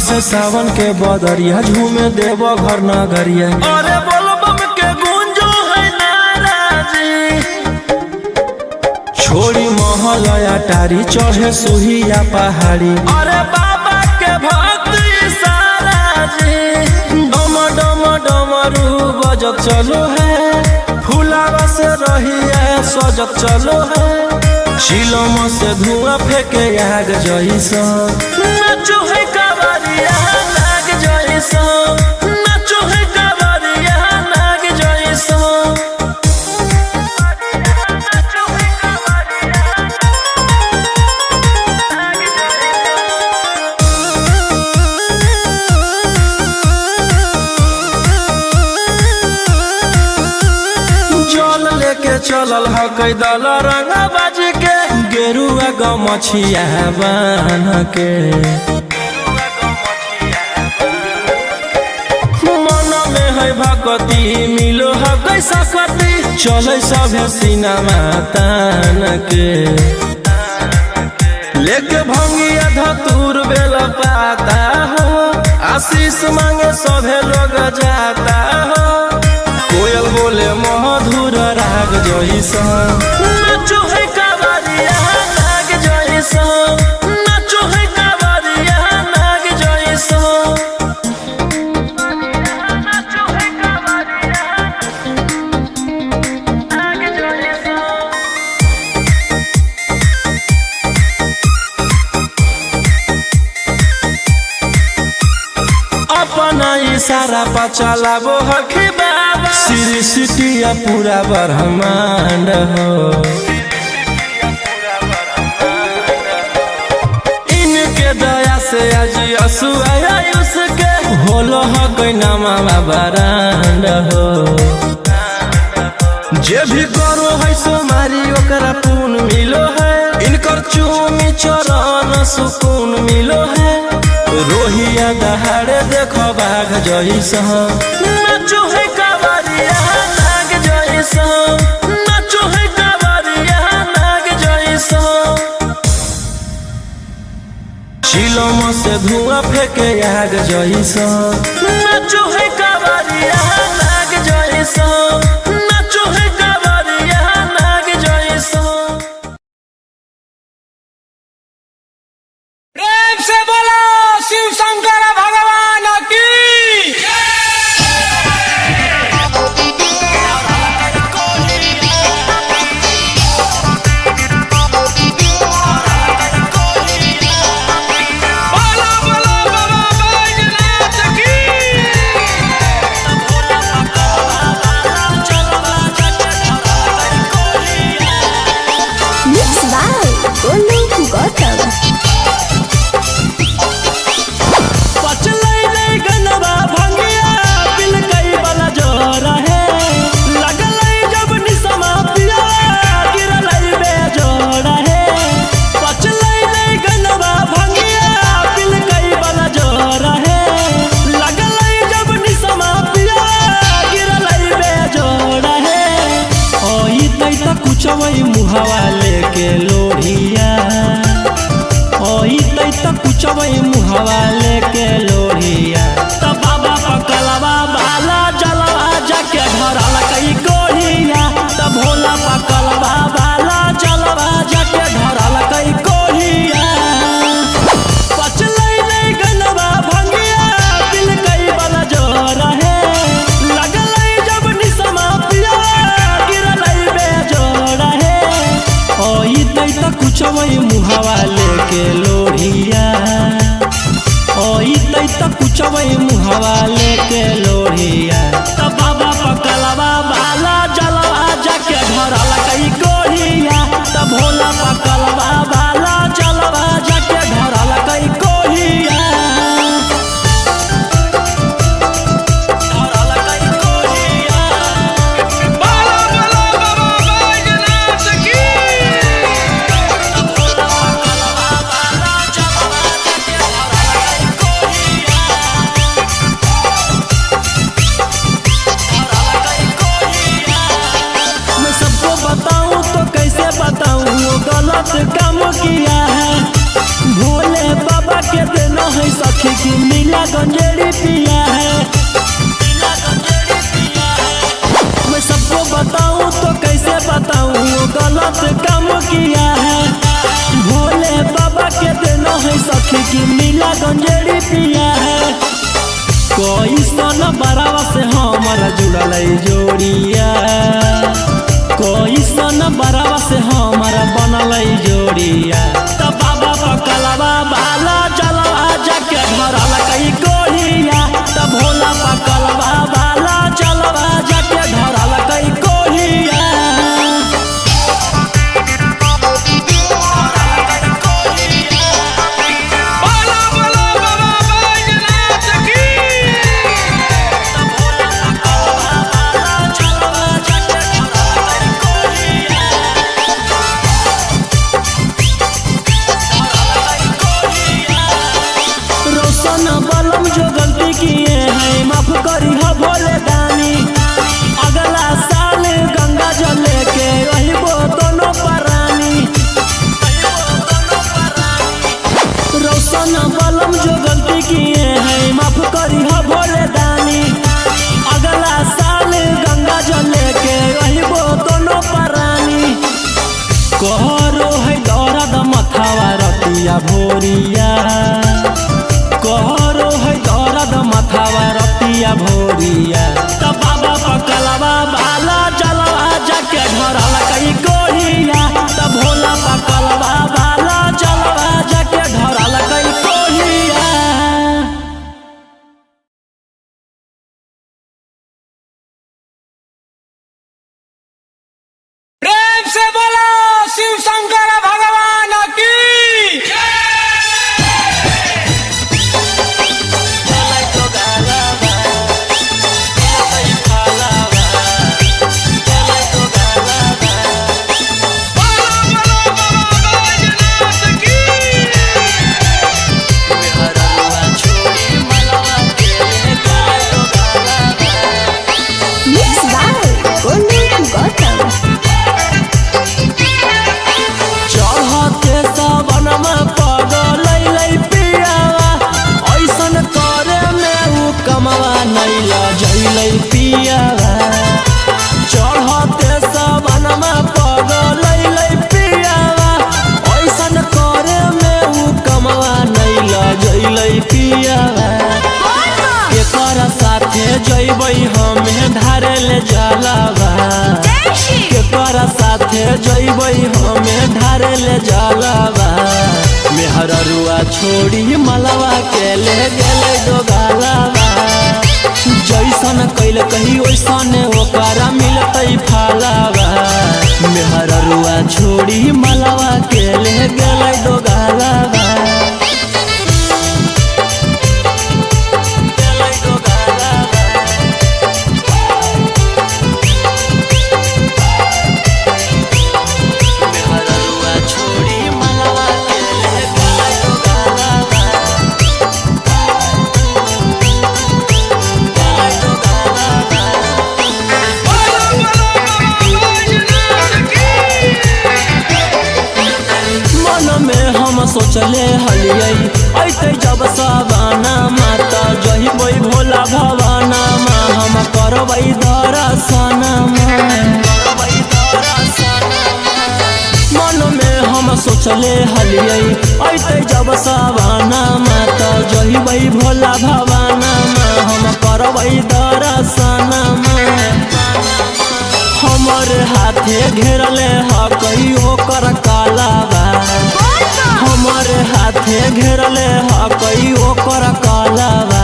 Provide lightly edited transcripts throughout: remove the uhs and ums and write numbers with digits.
बरसे सावन के बदरिया झूमे देव घर नगरिया। अरे बोलो बम के गूंजो है नाराजी, छोड़ी महल अटारी चढ़े सुहिया पहाड़ी। अरे बाबा के भक्त सारा जी, डम डम डमरू बजत चलो है, फुलावा से रही है सजत चलो है। चिलम से धुआं फेंके आग जैसा, नाचो है कावरिया नाग जैसा, नाचो है कावरिया नाग जैसा। जल लेके चलल है कैदल रंगा बाज के, गेरुआ गमछिया बान के। मन में है भगती मिलो है कैसा कती, चले सभे सिनेमा तान के। लेके भंगिया धतूर बेल पाता हो, आशीष मांगे सभे लोग जाता हो। कोयल बोले मधुर राग जैसा, नाचो है कावरिया नाग जैसा, नाचो है कावरिया नाग जैसा। नाचो है कावरिया नाग जैसा। अपना इशारा पर चलाबो हखी बाबा, श्री सिटिया पूरा ब्रह्मांड हो। इनके दया से आज आयुष के होलो हो कोई नामा बरांड हो। जे भी करो है सोमारी ओकरा पुण्य मिलो है, इनकर चूमी चरण सुकून मिलो है। रोहिया दहाड़े देखो बाघ जैसा, नाचो है कावरिया नाग जैसा, नाचो है कावरिया नाग जैसा। चिलम से धुआं फेंके आग जैसा, नाचो है कावरिया नाग जैसा, नाचो है कावरिया नाग जैसा। प्रेम से बोलो शिव शंकर भगवान की। बोलो बोलो बाबा बैजनाथ की। Mixed by Golden Gautam. कुचवई मुहावा लेके लोढ़िया, ओई तई त कुचवई मुहावा लेके लोढ़िया। त बाबा पकलवा बाला जलवा जाके धरल कई कोढ़िया, त भोला पकलवा बाला जलवा जाके धरल कई कोढ़िया। पचलै नहीं गनवा भंगिया दिल कई बल जोर है, लगलै जब निसमा पिया गिरलै बेजोड़ है। ओई तई त कुचवई मुहावा लेके लोढ़िया, ओई तई त कुचवई मुहावा लेके लोढ़िया। त बाबा पकलवा बाला जलवा जाके धरल कई कोढ़िया, त भोला पकलवा बाला जलवा जाके धरल कई कोढ़िया। धरल कई कोढ़िया। बोलो बोलो बाबा बैजनाथ की। मैं सबको बताऊं तो कैसे बताऊं, वो गलत काम किया है। भोले बाबा के देना देना है सखी की नीला गंजेड़ी पिया है। मैं सबको बताऊं तो कैसे बताऊं वो गलत काम किया है। भोले बाबा के देना है सखी की नीला गंजेड़ी पिया है। कोई सन बरावा से हमारा जुड़ल जोड़िया, कोई सन बरावा से हमारा बनल जोड़िया। तब बाबा पकलवा बाला जलवा जाके धरल कई कोढ़िया, तब भोला पकलवा बाला जलवा जाके धरल कई कोढ़िया। बलम जो गलती किए हैं माफ करी हा भोले दानी। अगला साल गंगा जल लेके रहिबो दोनों परानी। रोशन बलम जो गलती किए हैं माफ करी हा भोले दानी। अगला साल गंगा जल लेके रहिबो दोनों परानी। कहरो है दर्द मथावा रतिया भोरिया, कहरो है दर्द मथावा रतिया भोरिया। तब बाबा पकलवा बाला जलवा जाके धरल कई कोढ़िया, तब भोला पकलवा बाला जलवा जाके धरल कई कोढ़िया। प्रेम से बोलो शिव शंकर भगवान की। Mixed by Golu Gautam. चढ़ते सावन में पगल पियावा, ऐसन करे में उ कमवा नैला जैलै पियावा। चढ़ते सावन में पगल पियावा, ऐसन करे में उ कमवा नैला जैलै पियावा। केकर साथे जैबै हमें धारे ले जलावा, केकर साथे जैबै हमें ढारे ले जलावा। मेहररुआ छोड़ी मलवा के ले गेले डोगालावा। जैसन कैल कही वैसन ओकरा मिलतै फालावा। मेहररुआ छोड़ी मलवा के ले गेले डोगालावा। सोचले हलियै ऐते जब सवाना माता जहिबै भोला भवाना मा हम करबै दर्शन। मन में हम सोचले हलियै ऐते जब सवाना माता जहिबै भोला भवाना मा हम करबै दर्शन। हमर हाथे घेरले ह कहियो कर कालावा, हमर हाथे घेरले ह कहियो कर कालावा।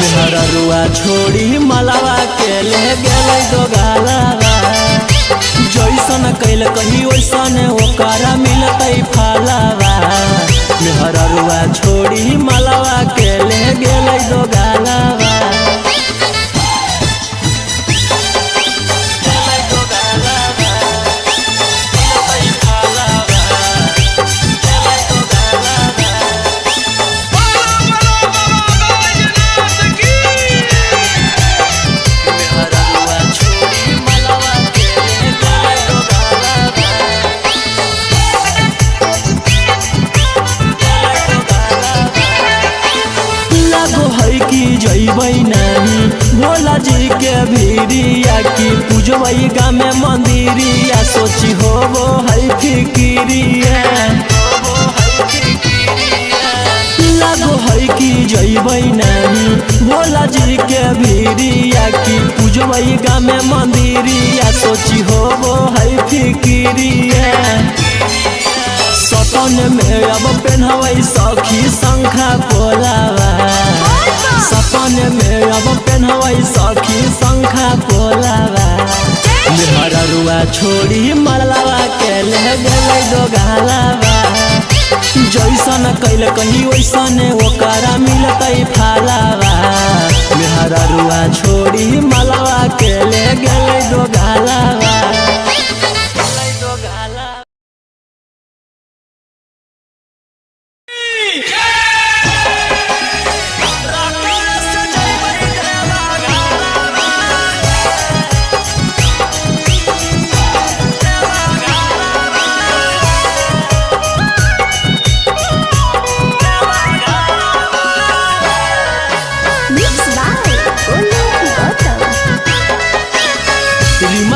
मेहररुआ छोड़ी मलवा के ले गेलै डोगालावा। जैसन कैल कही वैसन ओकरा मिलतै फालावा। मेहररुआ छोड़ी मलवा के ले गेलै डोगालावा। कि जइबै नहीं भोला जी के भीरिया की पूजबै गाँव में मंदिरिया सोची होबो है फिकिरिया लागो है कि जइबै नहीं भोला जी के भीरिया की पूजबै गाँव में मंदिरिया सोची होबो है फिकिरिया सपन में अब पेन्हबै सखी शंखा पोलावा सपन में अब पेन्हबै सखी शंखा पोलावा मेहररुआ छोड़ी मरलावा के ले गेलै दो गालावा जैसन कैल कहीं वैसन ओकरा मिलतै फालावा मेहररुआ छोड़ी मलवा के ले गेलै दो गालावा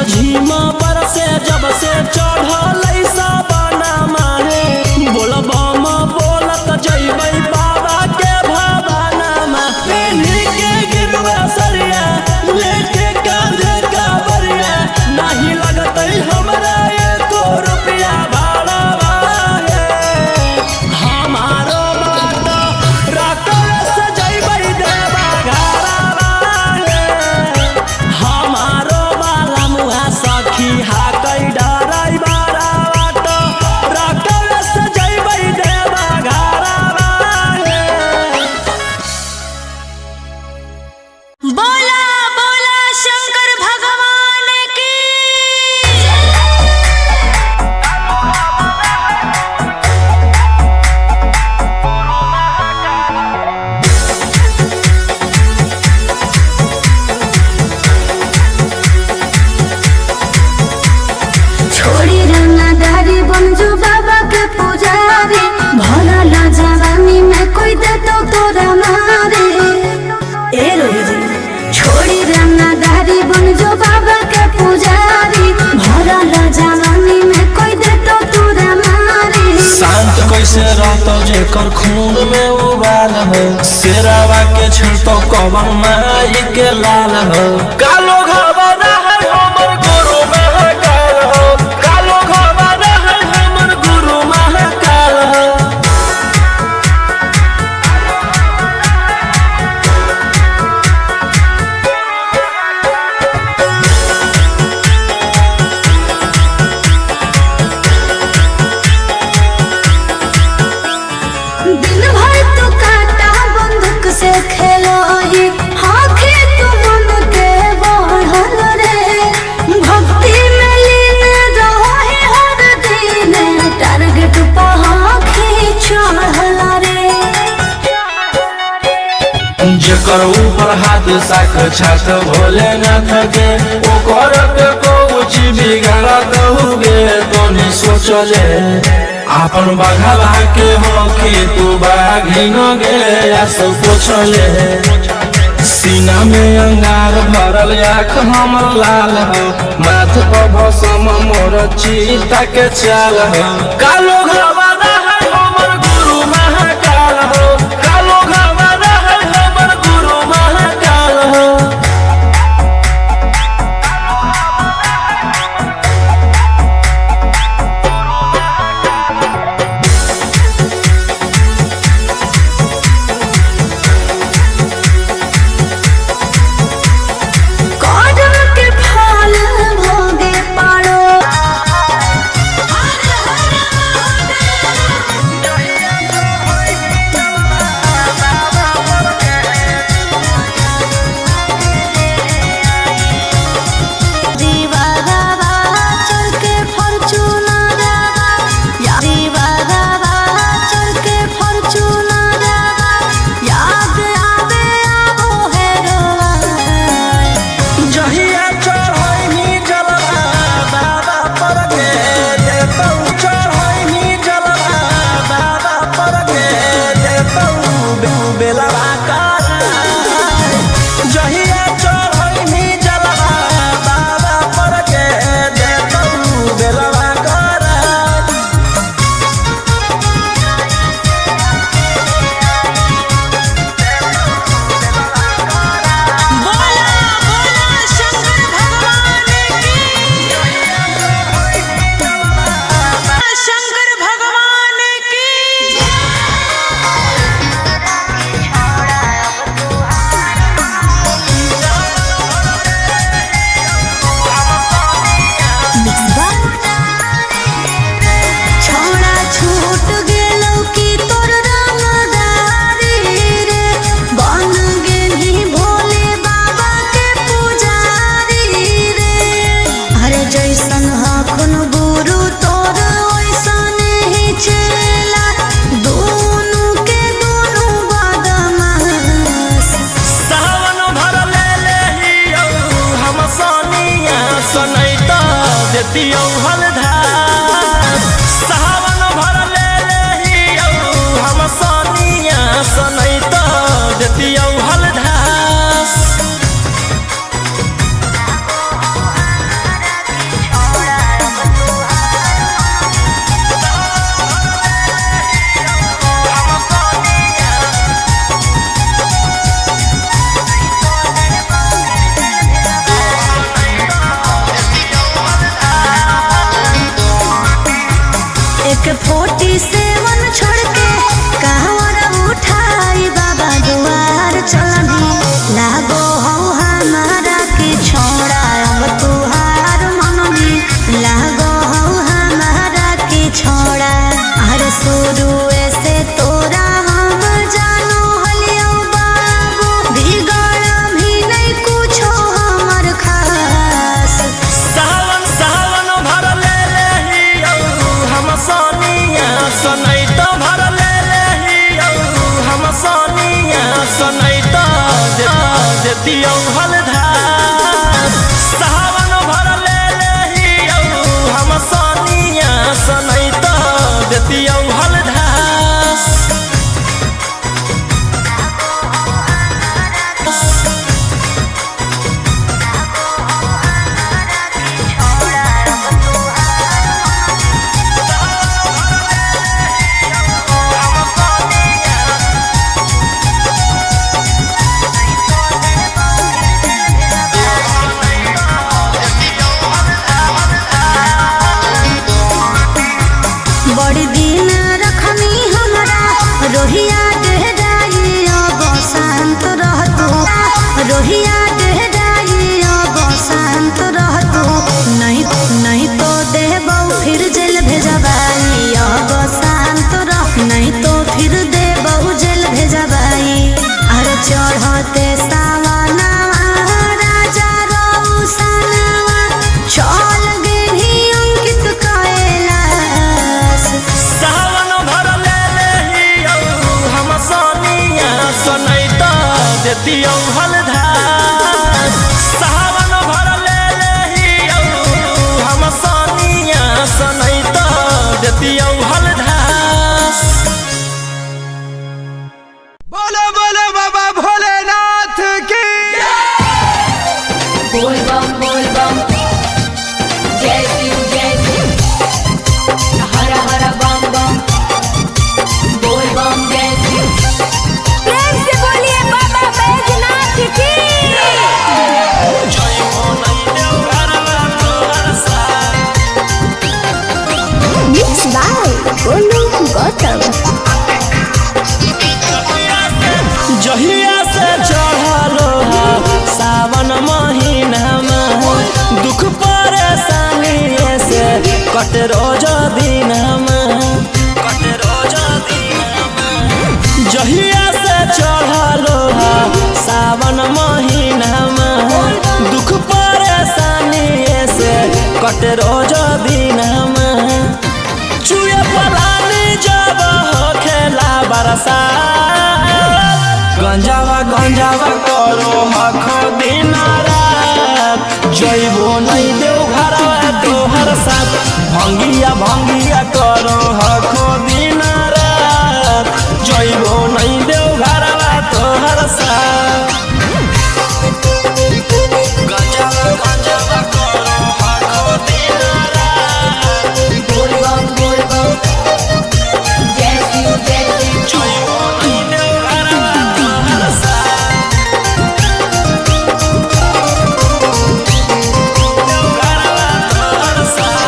झीमा बरसे जब से चढ़ल साबना मारे बोलबम बोलत जइबै बाबा के भवाना पेन्ही के गिरवा सरिया लेके कांधे कावरिया नहीं लगतै हमरा एको रुपया भाड़ा हमारो बात रातों से जइबै देवा घरवा हमारो सखी हाकै डराई बारा बाटो रातों से जइबै देवा घरवा बोला बोला शंकर भगवान की छोड़ी रंगदारी बनजो बाबा के पुजारी भला ला जवानी में कोई दे तो तोरा मारे ए रोही जी छोड़ी रंगदारी बनजो बाबा के पुजारी भला ला जवानी में कोई दे तो तोरा मारे शांत कैसे रहतो जेकर खून में उबाल हो शेरावा के छिड़तो कवन माई के लाल हो कालो घबरा है हमर गुरु महाकाल हो कालो घबरा है हमर गुरु महाकाल हो दिन भर तो काटा बंदूक से खेलो ही आँखें तो मन के बढ़ल रे भक्ति में लीन रहो है हर दिन टारगेट पर आँखें चढ़ल रे जेकर ऊपर हाथ साक्षात भोलेनाथ के ओकर के कुछ बिगाड़त हुए तो नहीं सोचले आपन बघला के हो कि तू बाघिन गे आस पूछले सीना में अंगार भरल आँख हमर लाल हो माथ पर भसम मोर चीता के चाल हो कालो घबरा है हमर गुरु महाकाल हो कालो घबरा है हमर गुरु महाकाल हो कदम के फल भोगे पारो सनई तो देतियौ हलधार सावन भर ले लेहियौ हम सनिया सनई तो देतियौ हलधार बड़ी दिन रखनी हमरा रोहिया डेहराई अब शांत रहतो रोहिया डेहराई अब शांत रहतो नहीं तो देबौ फिर जेल भेजबाई अब शांत रह नहीं तो फिर देबौ जेल भेजबाई अरे चढ़ते सावनवा राजा रौसनवा चल गेली अंकित कैलाश सावन भर ले लेहियौ हम सनिया सनई तो देतियौ हलधार सावन भर ले लेहियौ हम सनिया सनई तो देतियौ हलधार बोलो बोलो बाबा भोलेनाथ की बोल बम जय शिव हर हर बम बम बोल बम जय शिव प्रेम से बोलिए बाबा बैजनाथ की जय हो नहीं देव घरवा तोहर साथ Mixed by Golu Gautam. जहिया से चढ़लो सावन महीनामा दुख परेशानी से कट रोज दिनमा जहिया से चढ़लो सावन महीनामा दुख परेशानी से कट रोज दिनमा चुए पलानी जब हो खेला बरसा गंजावा करो हखो दिन रात जइबो नहीं देव घरवा तोहर साथ भंगिया करो हखो दिन रात जइबो नहीं देव घरवा तोहर साथ गंजावा करो हखो दिन रात बोल बम जय शिव जइबो नहीं देव घरवा तोहर साथ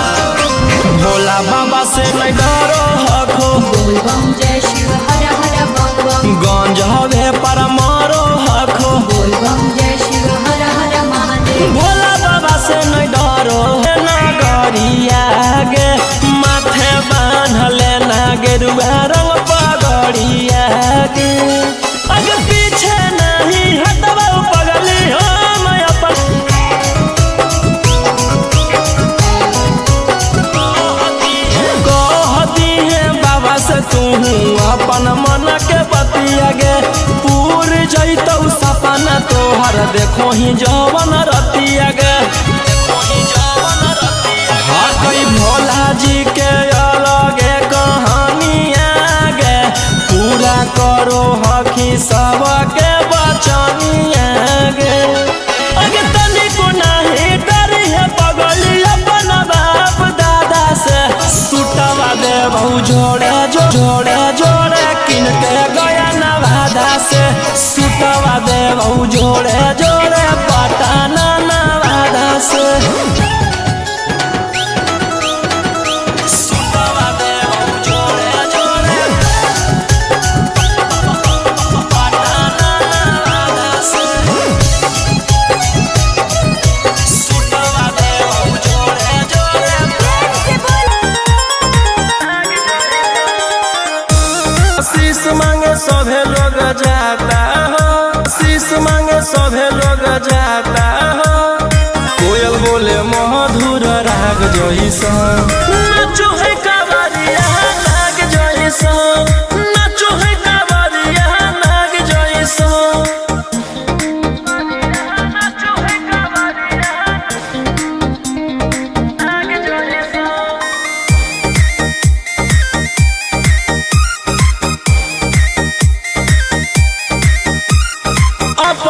भोला बाबा से नहीं डरो हखो बोल बम जय शिव हर हर बम बम गंज हवे पर मारो हखो बोल बम जय शिव हर हर महादेव भोला बाबा से नहीं डरो नगरिया गे माथे बांधले ना गेरुआ रंग पगड़िया गे अगर पीछे नहीं हटबा पगली हम अपन कहती है बाबा से तू अपन मन के बतिया गे पूर जैतौ सपना तोहर देखो ही जवन रतिया गे हाँ कई भोला जी के अलगे कहानिया गे पूरा करो हखी सबके बचनिया गे अगे तनिको नहीं डरी है पगली अपन बाप दादा से सुटवा देबौ जोड़े किन के गया नवादा से सुटवा देबौ जोड़े पटना नवादा से सुटवा देबौ जोड़े पटना नवादा से सुटवा देबौ जोड़े शीश मांगे सभे लोग जाता हो शीश मांगे सभे लोग जाता हो कोयल बोले मधुर राग जैसा नाचो है कावरिया नाग जैसा नाचो है कावरिया नाग जैसा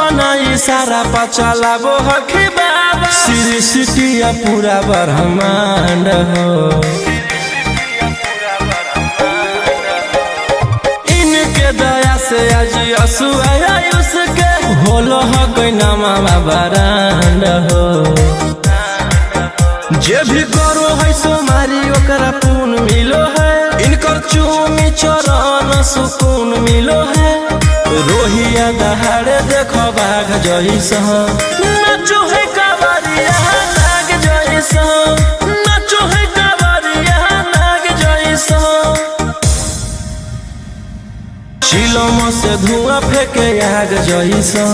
अपना इशारा पर चलाबो हखी बाबा सृष्टिया पूरा ब्रह्मांड हो इनके दया से आज असुआ उसके होलो हो कोई नामा बरांड हो जे भी करो है सोमारी ओकरा पुण्य मिलो है इनकर चूमी चरण सुकून मिलो है रोहिया दहाड़े देखो बाघ जैसा नाचो है कावरिया नाग जैसा नाचो है कावरिया नाग जैसा शिलोम से धुआं फेंके आग जैसा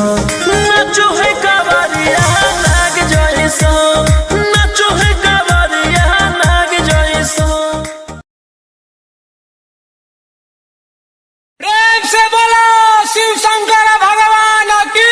नाचो है कावरिया नाग जैसा नाचो है कावरिया नाग जैसा प्रेम से बोलो शिव शंकर भगवान की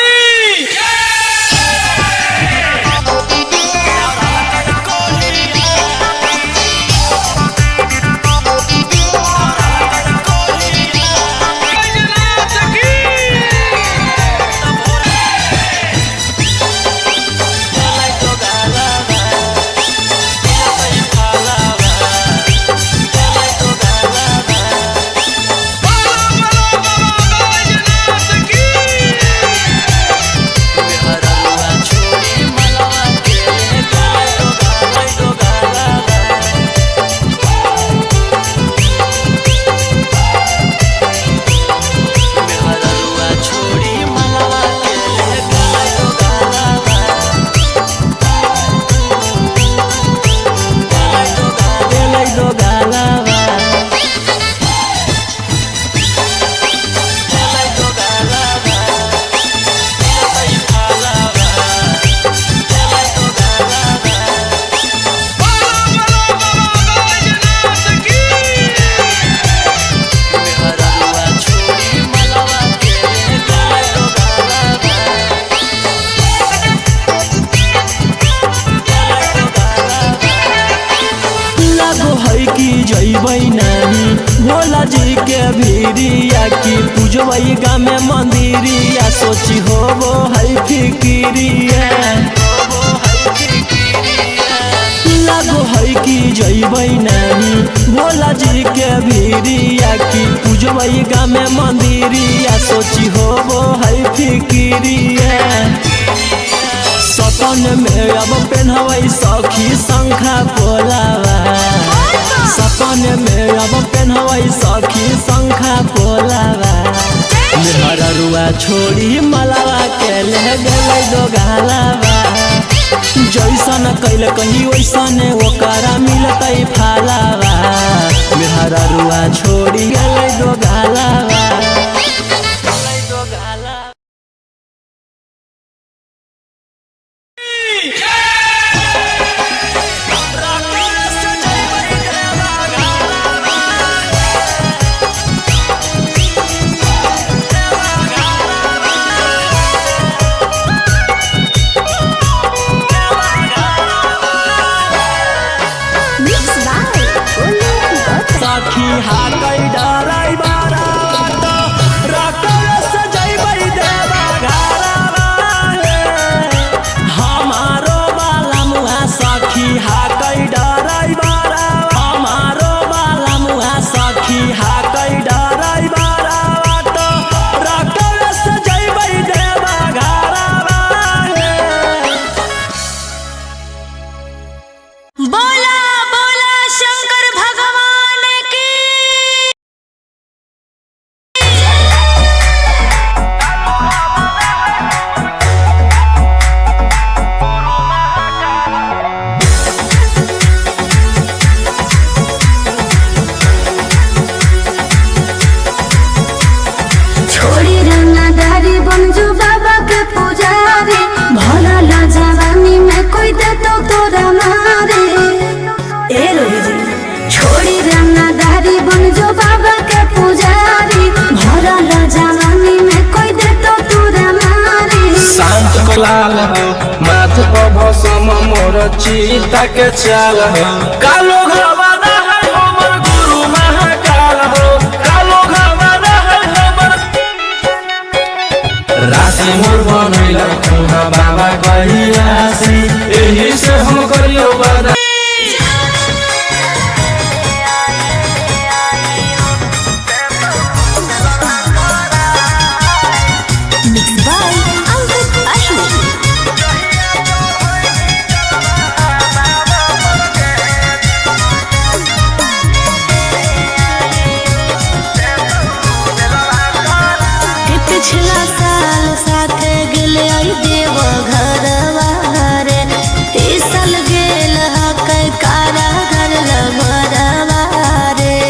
भोला जी के भीरिया की पूजवई गाँव में मंदिरिया सोची हो वो है फिकिरिया लागो है कि जइबै नहीं भोला जी के भीरिया की पूजवई गाँव में मंदिरिया सोची हो वो है फिकिरिया सपन में अब पेन्हवई सखी शंखा पोलावा सपन में अब पेन्हवई सखी शंखा पोलावा मेहररुआ छोड़ी मलावा के ले गेलै दो गालावा जैसन कैल कहीं वैसन ओकरा मिलतै फालावा मेहररुआ छोड़ी गेलै दो गालावा लाल हो माथ पर भसम मोर चीता के चाल हो कालो घरवाना है हमर गुरु महाकाल हो कालो घरवाना है हमर राशि मोर बनैला तुहा बाबा कहियासी एही से हम करियो वादा Mixed by Ankit Ashwin. कि पिछला साल साथे गेले आई देव घरवा रे, इस साल गेल हकै कारा घर लभरवा रे।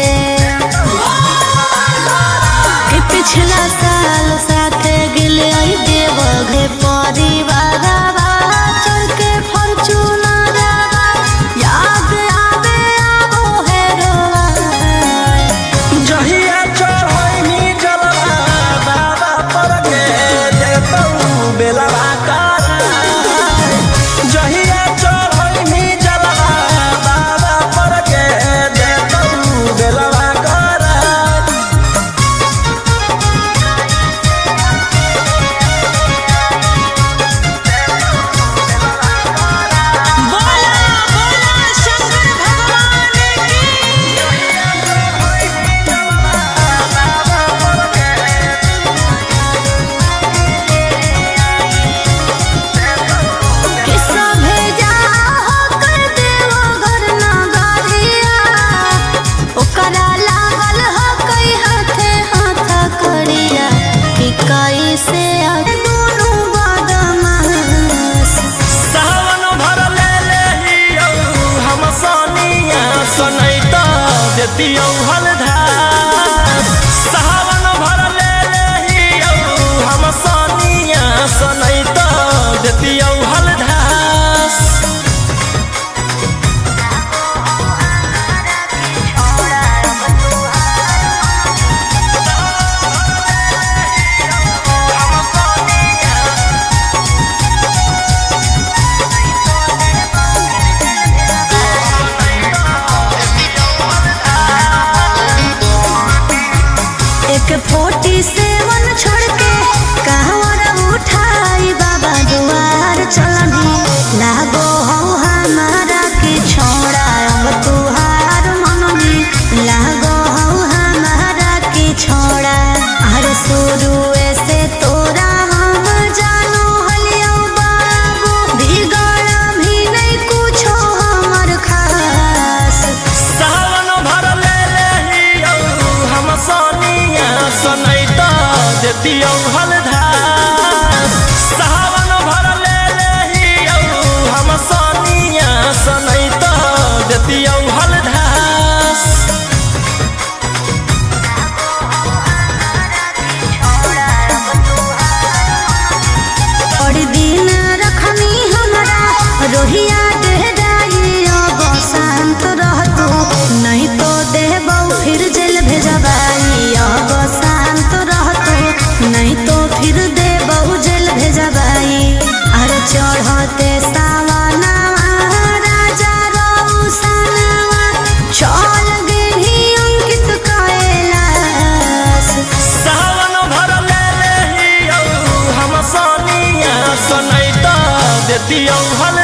कि पिछला साल साथे गेले आई देव घरे परिवारवा, चढ़ के फॉर्च्यूनरवा याद आवे आबो हेरवा। जहिया चढ़ैनी जलवा बाबा पर के देतौ बेलवा कराय। जहिया चढ़ैनी जलवा बाबा पर के देतौ बेलवा कराय। बोला बोला शंकर भगवान की सभे जा कर देवो घर नगरिया, ओकरा लागल हकै हाथे हाथ करिया। कि कैसे दुनू बदमाश सावन भर ले लेहियौ हम सोनिया सनैता देतियौ हलधार। सावन भर ले लेहियौ हम सोनिया सनैता देतियौ हलधार। एक 47 छोड़ के कहवर उठाई बाबा दुआर चलनी। लागो हो हमारा के छोड़ा अब तुहार मननी, लागो हो हमारा के छोड़ा। हर शुरू से तोरा हम जानो हलियो बाबू, बिगड़ भी नहीं कुछो हमर खास। सावन भर ले लेहियौ हम सोनिया सनैता देतियौ हलधार। सावन भर ले लेहियौ हम सोनिया सनैता देतियौ हलधार। और दिन रखनी हमरा रोहिया डेहराई, अब शांत रहतू नहीं तो देबौ फिर जेल भेजबाई। अब शांत रहतू नहीं तो फिर देबौ जेल भेजबाई। अरे चढ़ते सावनवा राजा रौसनवा, चल गेली अंकित कैलाश। सावन भर ले लेहियौ हम सोनिया सनैता देतियौ हलधार।